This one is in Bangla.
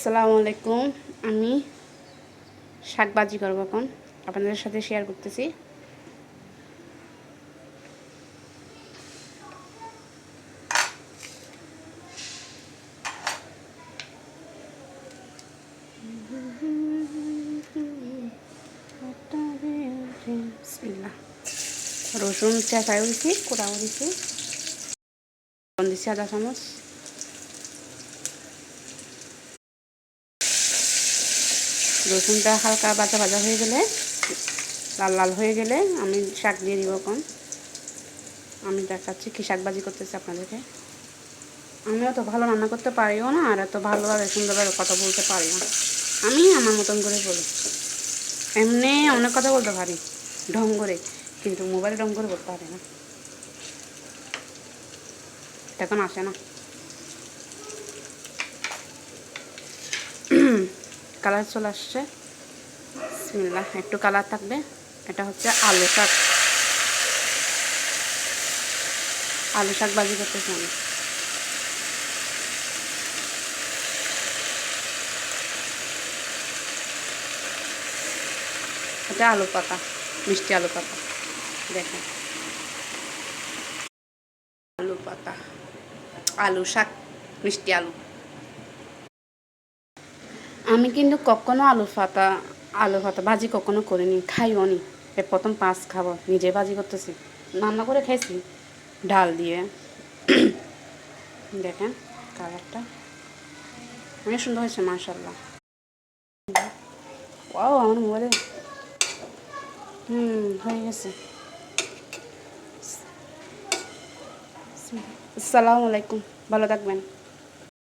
আসসালামু আলাইকুম। আমি শাক ভাজি করব এখন আপনাদের সাথে শেয়ার করতেছি। বিসমিল্লাহ। রসুন চেঁচাও দিছি, কোটাও দিছি, দিছি আধা চামচ। রসুনটা হালকা ভাজা ভাজা হয়ে গেলে, লাল লাল হয়ে গেলে আমি শাক দিয়ে দিব এখন। আমি দেখাচ্ছি কী শাক ভাজি করতেছি আপনাদেরকে। আমি অত ভালো রান্না করতে পারিও না, আর এত ভালোভাবে সুন্দরভাবে কথা বলতে পারি না। আমি আমার মতন করে বলি। এমনি অনেক কথা বলতে পারি ঢং করে, কিন্তু মোবাইলে ঢং করে বলতে পারি না, তখন আসে না। কালার চলে আসছে, বিসমিল্লাহ। একটু কালার থাকবে। এটা হচ্ছে আলু শাক। আলু শাক ভাজি করতেছি আমি। এটা আলু পাতা, মিষ্টি আলু পাতা। দেখেন, আলু পাতা, আলু শাক, মিষ্টি আলু। আমি কিন্তু কখনো আলু পাতা ভাজি কখনো করিনি, খাইও নি। এর প্রথম পাঁচ খাবো, নিজে ভাজি করতেছি। রান্না করে খাইছি ডাল দিয়ে। দেখেন কালারটা অনেক সুন্দর হয়েছে, মাশাআল্লাহ। ওয়াও, আমার মোবাইলে হয়ে গেছে। আসসালামু আলাইকুম, ভালো থাকবেন।